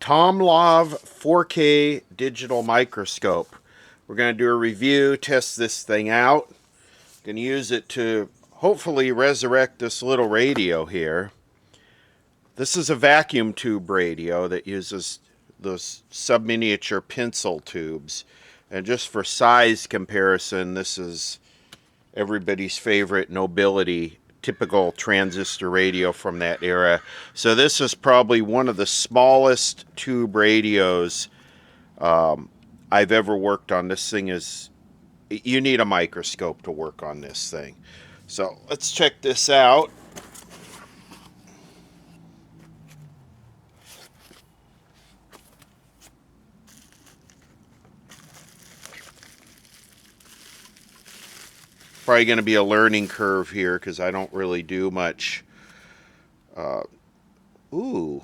Tomlov 4K digital microscope. We're going to do a review, test this thing out. Going to use it to hopefully resurrect this little radio here. This is a vacuum tube radio that uses those sub-miniature pencil tubes. And just for size comparison, this is everybody's favorite nobility typical transistor radio from that era. So this is probably one of the smallest tube radios I've ever worked on. This thing is, you need a microscope to work on this thing. So let's check this out. Probably going to be a learning curve here because I don't really do much.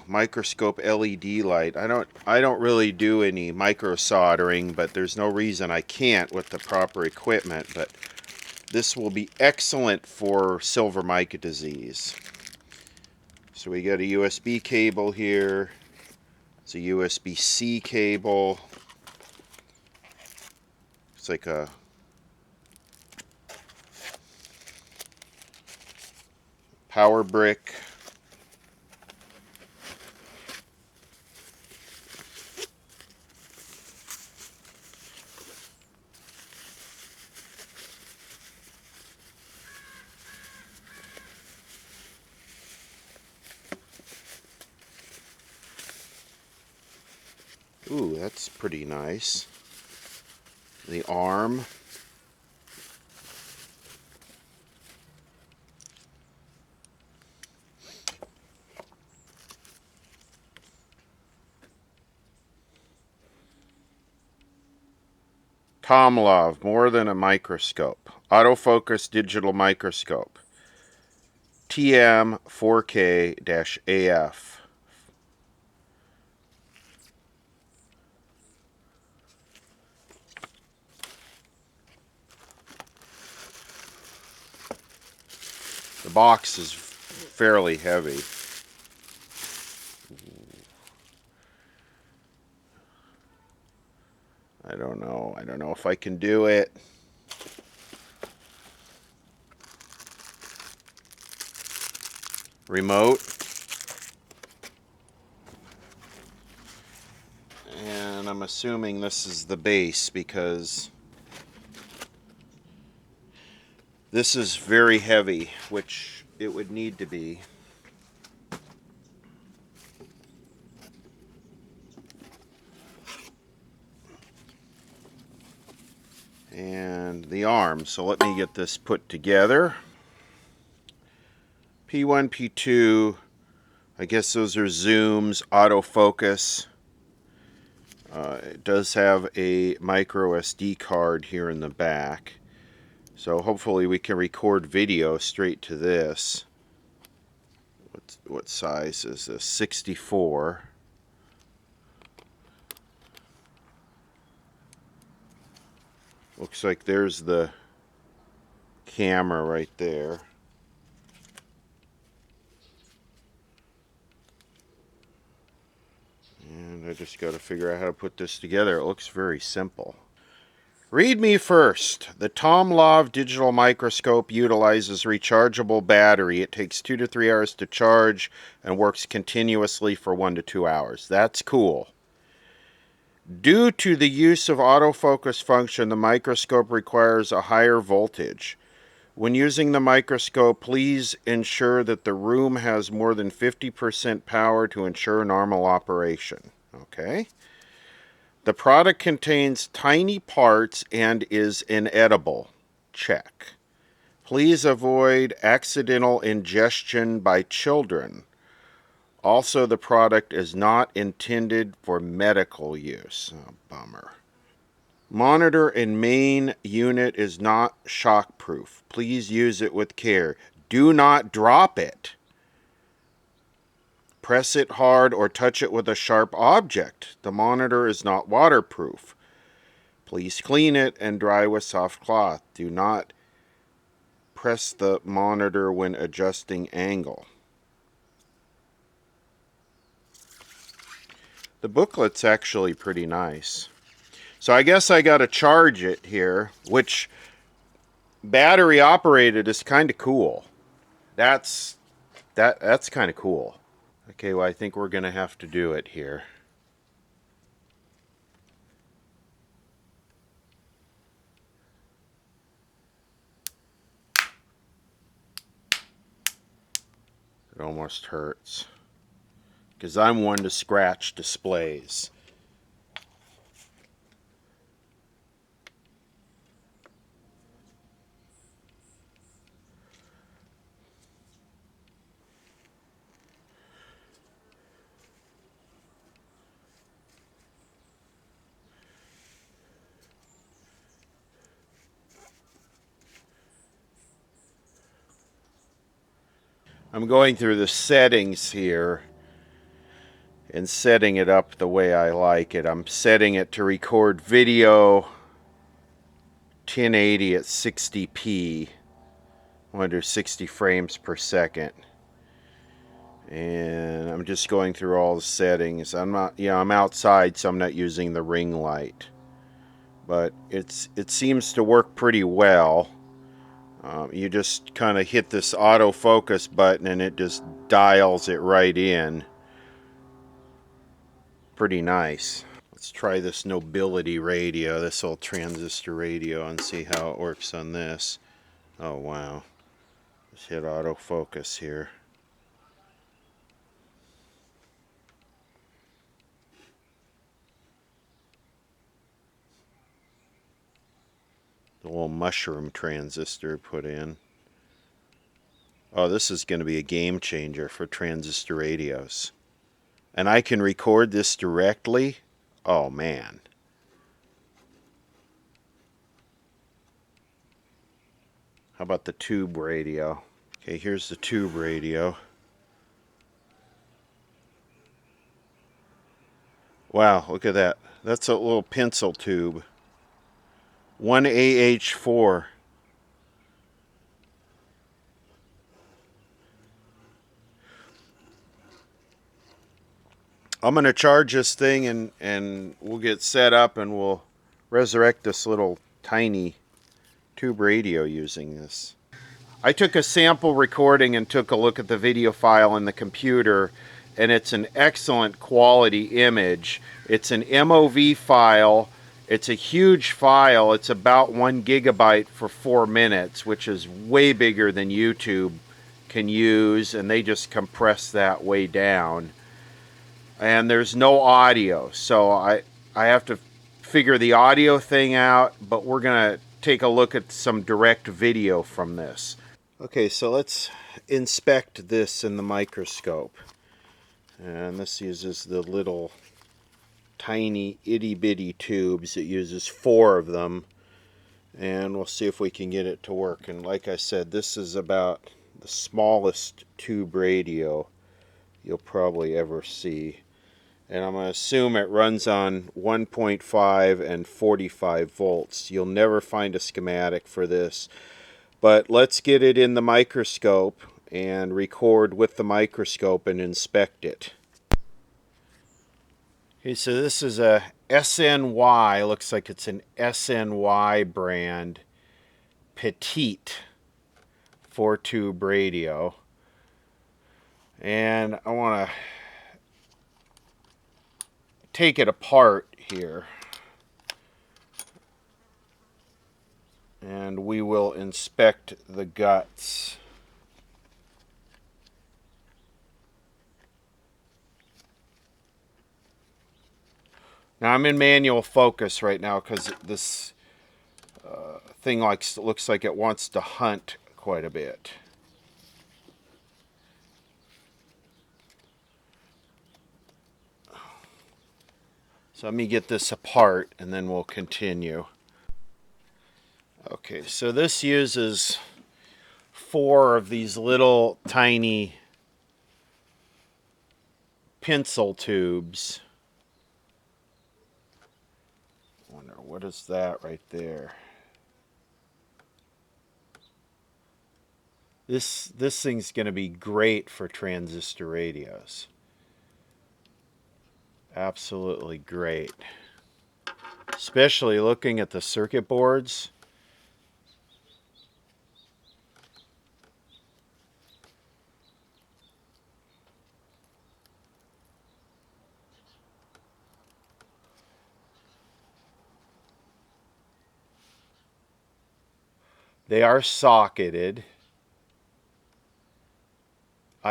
Microscope LED light. I don't really do any micro soldering, but there's no reason I can't with the proper equipment. But this will be excellent for silver mica disease. So we got a USB cable here. It's a USB-C cable. It's like a power brick. Ooh, that's pretty nice. The arm. Tomlov, more than a microscope. Autofocus digital microscope. TM4K-AF. The box is fairly heavy. I don't know if I can do it. Remote. And I'm assuming this is the base because this is very heavy, which it would need to be. And the arm. So let me get this put together. P1, P2, I guess those are zooms, autofocus. It does have a micro SD card here in the back. So hopefully we can record video straight to this. What size is this? 64. Looks like there's the camera right there. And I just got to figure out how to put this together. It looks very simple. Read me first. The Tomlov digital microscope utilizes rechargeable battery. It takes 2 to 3 hours to charge and works continuously for 1 to 2 hours. That's cool. Due to the use of autofocus function, the microscope requires a higher voltage. When using the microscope, please ensure that the room has more than 50% power to ensure normal operation. Okay. The product contains tiny parts and is inedible. Check. Please avoid accidental ingestion by children. Also, the product is not intended for medical use. Oh, bummer. Monitor and main unit is not shockproof. Please use it with care. Do not drop it. Press it hard or touch it with a sharp object. The monitor is not waterproof. Please clean it and dry with soft cloth. Do not press the monitor when adjusting angle. The booklet's actually pretty nice. So I guess I got to charge it here, which battery operated is kind of cool. That's kind of cool. Okay, well I think we're going to have to do it here. It almost hurts, because I'm one to scratch displays. I'm going through the settings here and setting it up the way I like it. I'm setting it to record video 1080 at 60p, 160 frames per second. And I'm just going through all the settings. I'm outside, so I'm not using the ring light. But it seems to work pretty well. You just kind of hit this autofocus button and it just dials it right in. Pretty nice. Let's try this Nobility radio, this old transistor radio, and see how it works on this. Oh wow. Just hit autofocus here. The little mushroom transistor put in. Oh, this is going to be a game changer for transistor radios. And I can record this directly? Oh man. How about the tube radio? Okay, here's the tube radio. Wow, look at that. That's a little pencil tube. 1AH4. I'm going to charge this thing and we'll get set up and we'll resurrect this little tiny tube radio using this. I took a sample recording and took a look at the video file in the computer, and it's an excellent quality image. It's an MOV file. It's a huge file. It's about 1 gigabyte for 4 minutes, which is way bigger than YouTube can use, and they just compress that way down. And there's no audio, so I have to figure the audio thing out, but we're gonna take a look at some direct video from this. Okay, so let's inspect this in the microscope. And this uses the little tiny itty bitty tubes. It uses 4 of them, and we'll see if we can get it to work. And like I said, this is about the smallest tube radio you'll probably ever see. And I'm going to assume it runs on 1.5 and 45 volts. You'll never find a schematic for this. But let's get it in the microscope and record with the microscope and inspect it. Okay, so this is a SNY. Looks like it's an SNY brand Petite 4-tube radio. And I want to take it apart here, and we will inspect the guts. Now I'm in manual focus right now because this thing looks like it wants to hunt quite a bit. So let me get this apart and then we'll continue. Okay, so this uses 4 of these little tiny pencil tubes. I wonder, what is that right there? This thing's going to be great for transistor radios. Absolutely great. Especially looking at the circuit boards. They are socketed.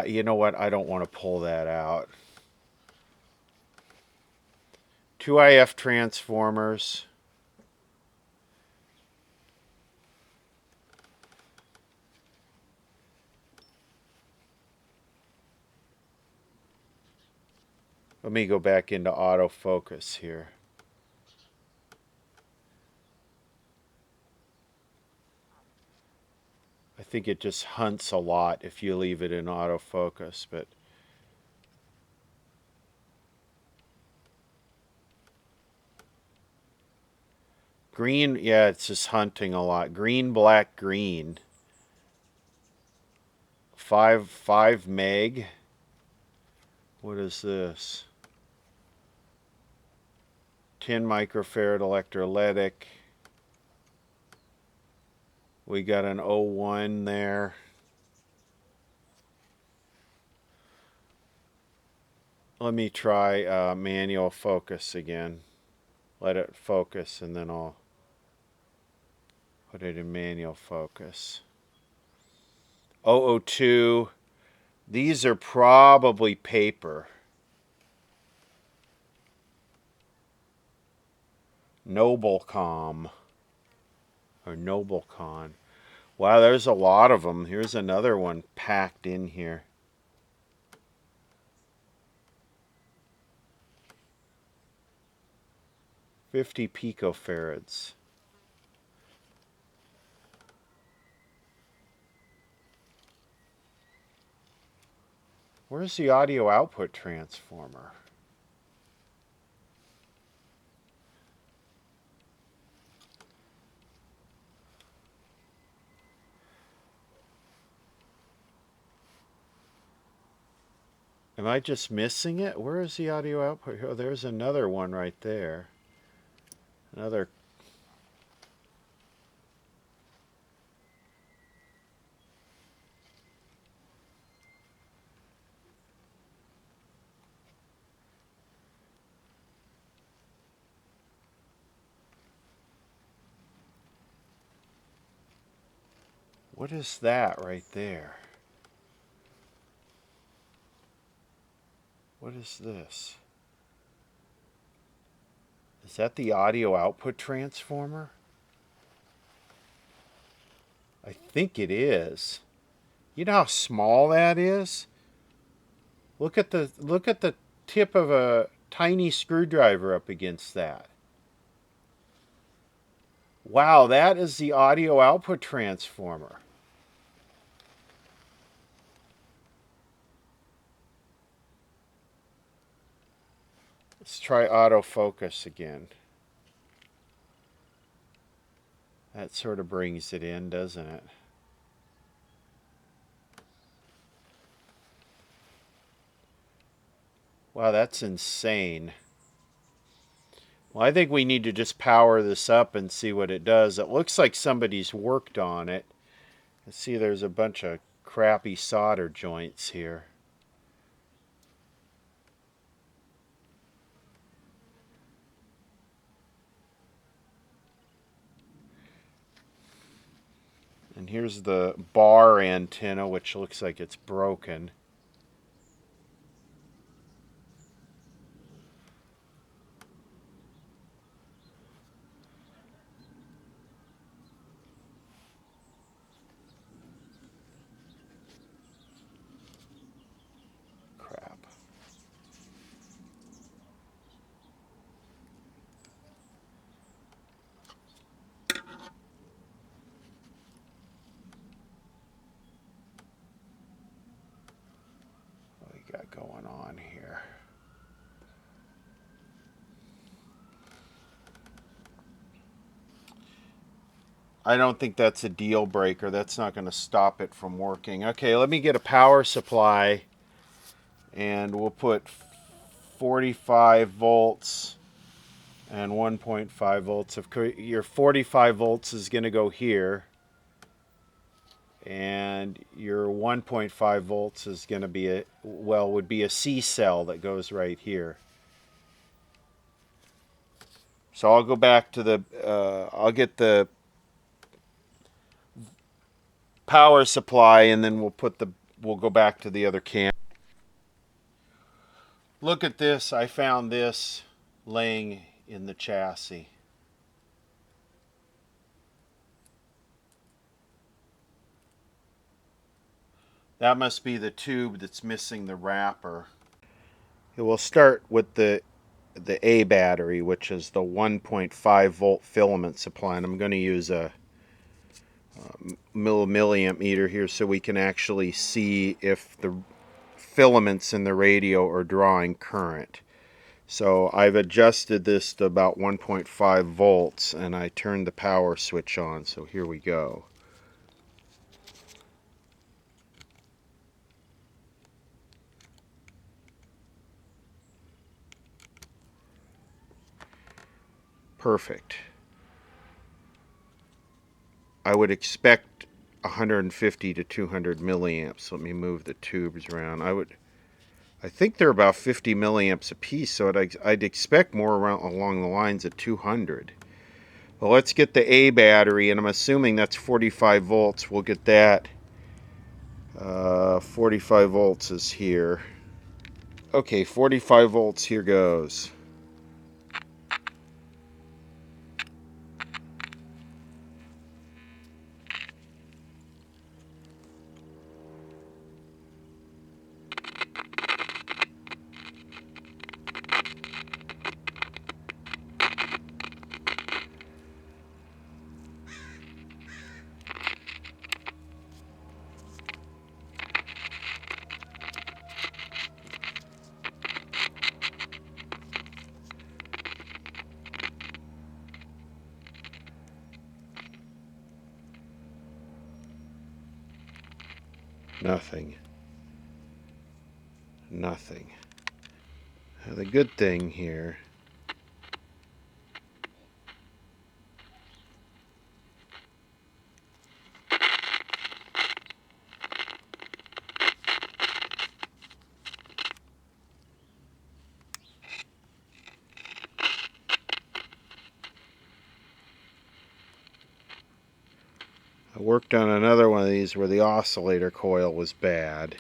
You know what? I don't want to pull that out. 2 AF transformers. Let me go back into autofocus here. I think it just hunts a lot if you leave it in autofocus, but green, yeah, it's just hunting a lot. Green, black, green. 5 meg. What is this? 10 microfarad electrolytic. We got an 01 there. Let me try manual focus again. Let it focus and then I'll put it in manual focus. 002. These are probably paper. Noblecom. Or Noblecon. Wow, there's a lot of them. Here's another one packed in here. $50 picofarads. Where's the audio output transformer? Am I just missing it? Where is the audio output? Oh, there's another one right there. Another. What is that right there? What is this? Is that the audio output transformer? I think it is. You know how small that is? Look at the tip of a tiny screwdriver up against that. Wow, that is the audio output transformer. Let's try autofocus again. That sort of brings it in, doesn't it? Wow, that's insane. Well, I think we need to just power this up and see what it does. It looks like somebody's worked on it. Let's see, there's a bunch of crappy solder joints here. And here's the bar antenna, which looks like it's broken. Crap. What we got going on here? I don't think that's a deal breaker. That's not going to stop it from working. Okay, let me get a power supply and we'll put 45 volts and 1.5 volts. Of course, your 45 volts is going to go here, and your 1.5 volts is going to be would be a C cell that goes right here. So I'll go back to the, I'll get the power supply, and then we'll go back to the other cam. Look at this, I found this laying in the chassis. That must be the tube that's missing the wrapper. We'll start with the A battery, which is the 1.5 volt filament supply, and I'm going to use a milliamp meter here so we can actually see if the filaments in the radio are drawing current. So I've adjusted this to about 1.5 volts, and I turned the power switch on, so here we go. Perfect. I would expect 150 to 200 milliamps. Let me move the tubes around. I think they're about 50 milliamps a piece, so I'd expect more along the lines of 200. Well, let's get the A battery, and I'm assuming that's 45 volts. We'll get that. 45 volts is here. Okay, 45 volts, here goes. Nothing. Nothing. Now, the good thing here, I worked on another one of these where the oscillator coil was bad.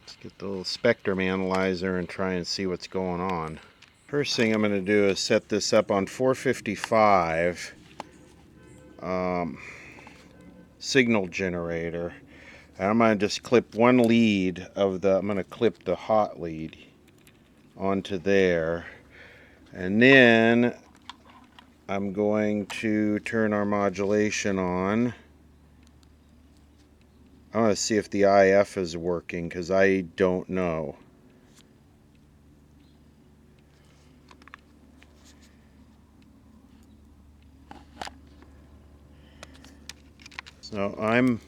Let's get the little spectrum analyzer and try and see what's going on. First thing I'm going to do is set this up on 455 signal generator. And I'm going to just clip one lead of I'm going to clip the hot lead onto there. And then I'm going to turn our modulation on. I want to see if the IF is working, because I don't know. So I'm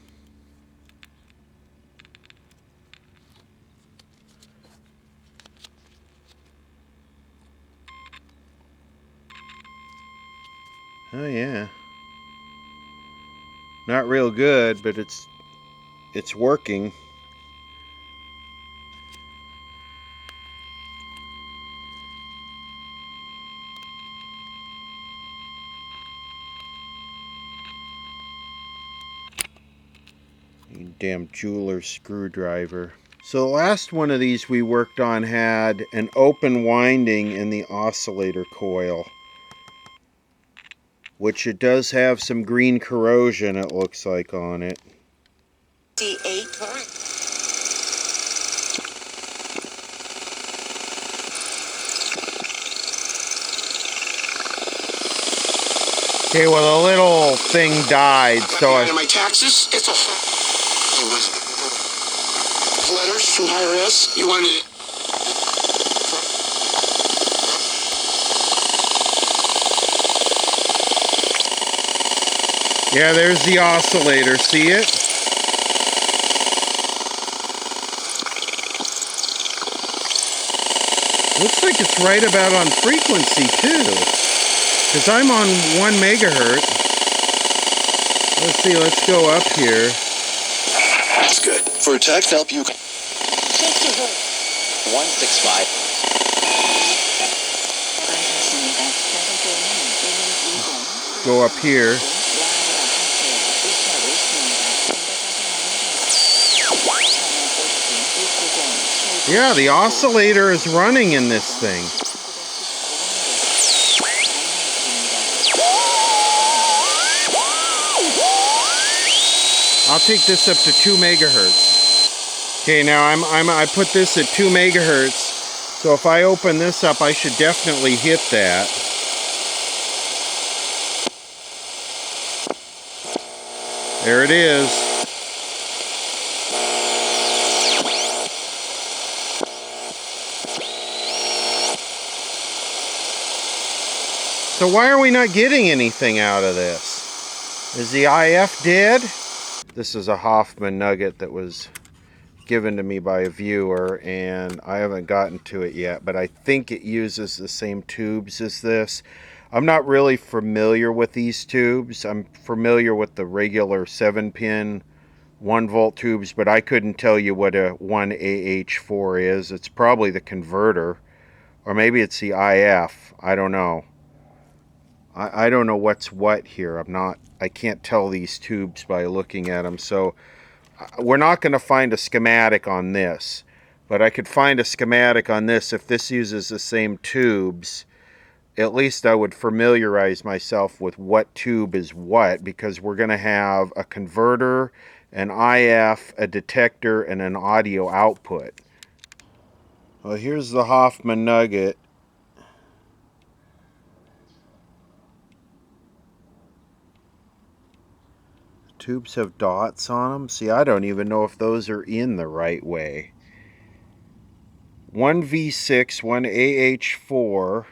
oh yeah, not real good, but it's working. You damn jeweler's screwdriver. So the last one of these we worked on had an open winding in the oscillator coil, which it does have some green corrosion, it looks like, on it. D8 point. Okay, well, the little thing died, so my taxes, it's a Letters from IRS. You wanted it. Yeah, there's the oscillator. See it? Looks like it's right about on frequency too, because I'm on 1 megahertz. Let's see, let's go up here. That's good. For text help, you can 165. Go up here. Yeah, the oscillator is running in this thing. I'll take this up to 2 megahertz. Okay, now I put this at 2 megahertz. So if I open this up, I should definitely hit that. There it is. So why are we not getting anything out of this? Is the IF dead? This is a Hoffman nugget that was given to me by a viewer, and I haven't gotten to it yet, but I think it uses the same tubes as this. I'm not really familiar with these tubes. I'm familiar with the regular 7-pin 1-volt tubes, but I couldn't tell you what a 1AH4 is. It's probably the converter, or maybe it's the IF. I don't know. I don't know what's what here. I can't tell these tubes by looking at them. So we're not going to find a schematic on this, but I could find a schematic on this. If this uses the same tubes, at least I would familiarize myself with what tube is what, because we're going to have a converter, an IF, a detector, and an audio output. Well, here's the Hoffman nugget. Tubes have dots on them. See, I don't even know if those are in the right way. 1 V6, 1 AH4,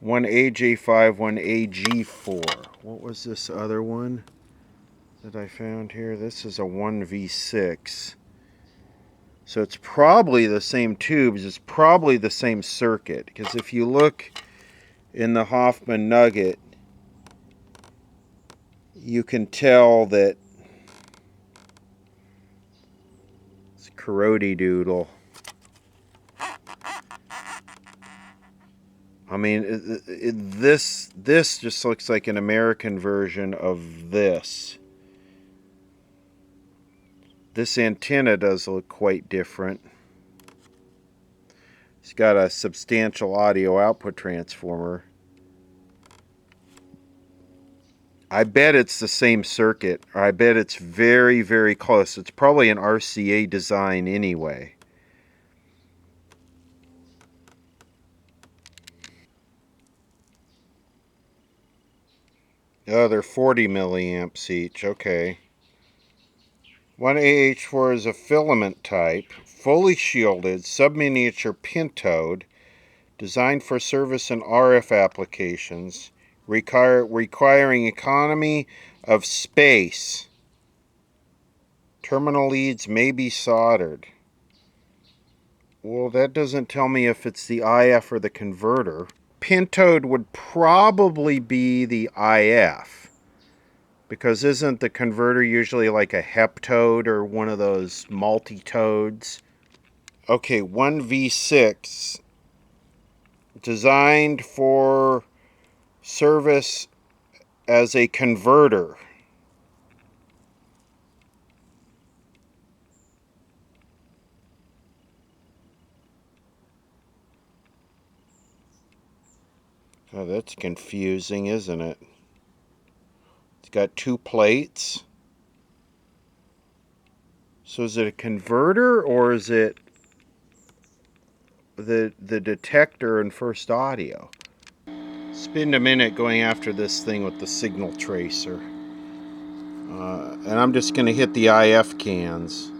1 AJ5, 1 AG4. What was this other one that I found here? This is a 1 V6. So it's probably the same tubes. It's probably the same circuit. Because if you look in the Hoffman nugget, you can tell that it's Karoti Doodle. I mean, this just looks like an American version of this. This antenna does look quite different. It's got a substantial audio output transformer. I bet it's the same circuit, or I bet it's very, very close. It's probably an RCA design anyway. Oh, they're 40 milliamps each. Okay. 1 AH4 is a filament type, fully shielded, sub-miniature pentode, designed for service and RF applications, requiring economy of space. Terminal leads may be soldered. Well, that doesn't tell me if it's the IF or the converter. Pentode would probably be the IF, because isn't the converter usually like a heptode or one of those multi-todes? Okay, 1V6, designed for service as a converter. Oh, that's confusing, isn't it? It's got 2 plates. So is it a converter, or is it the detector and first audio? Spend a minute going after this thing with the signal tracer. And I'm just going to hit the IF cans.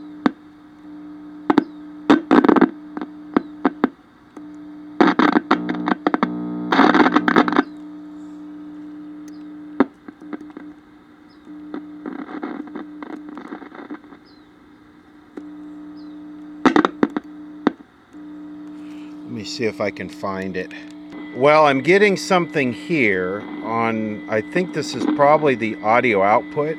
Let me see if I can find it. Well, I'm getting something here on, I think this is probably the audio output.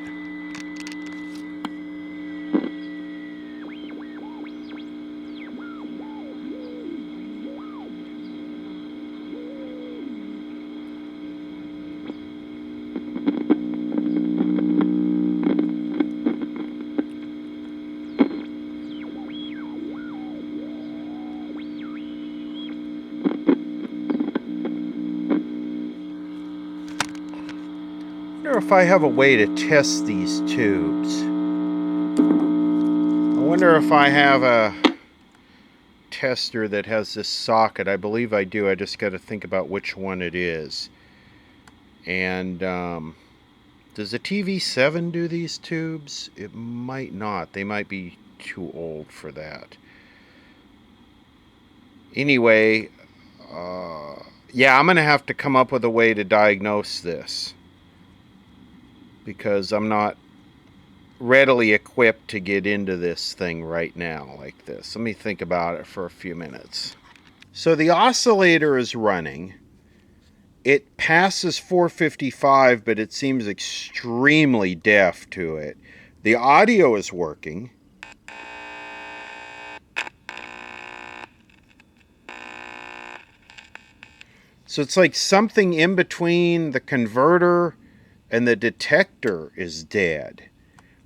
I wonder if I have a way to test these tubes. I wonder if I have a tester that has this socket. I believe I do. I just got to think about which one it is. And does the TV7 do these tubes? It might not. They might be too old for that. Anyway, yeah, I'm going to have to come up with a way to diagnose this, because I'm not readily equipped to get into this thing right now like this. Let me think about it for a few minutes. So the oscillator is running. It passes 455, but it seems extremely deaf to it. The audio is working. So it's like something in between the converter and the detector is dead.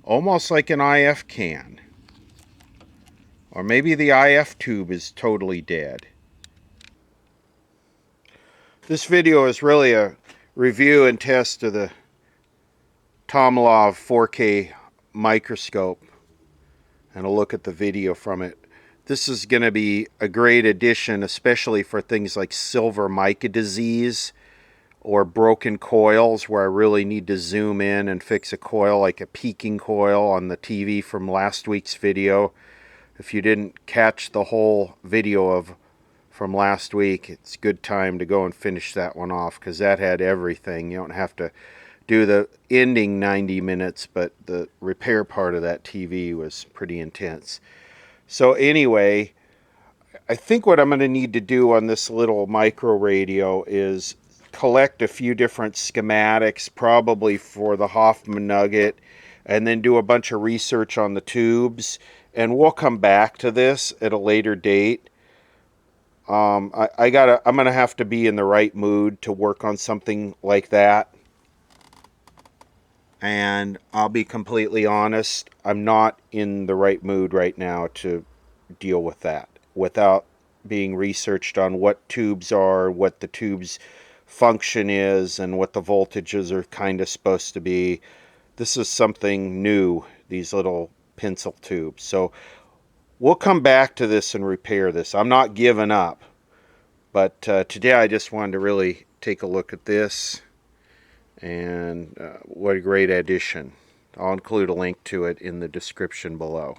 Almost like an IF can. Or maybe the IF tube is totally dead. This video is really a review and test of the Tomlov 4K microscope and a look at the video from it. This is going to be a great addition, especially for things like silver mica disease or broken coils where I really need to zoom in and fix a coil, like a peaking coil on the TV from last week's video. If you didn't catch the whole video from last week, it's a good time to go and finish that one off, because that had everything. You don't have to do the ending 90 minutes, but the repair part of that TV was pretty intense. So anyway, I think what I'm going to need to do on this little micro radio is collect a few different schematics, probably for the Hoffman nugget, and then do a bunch of research on the tubes, and we'll come back to this at a later date. I'm gonna have to be in the right mood to work on something like that. And I'll be completely honest, I'm not in the right mood right now to deal with that without being researched on what tubes are, what the tubes function is, and what the voltages are kind of supposed to be. This is something new, these little pencil tubes. So we'll come back to this and repair this. I'm not giving up, but today I just wanted to really take a look at this. And what a great addition. I'll include a link to it in the description below.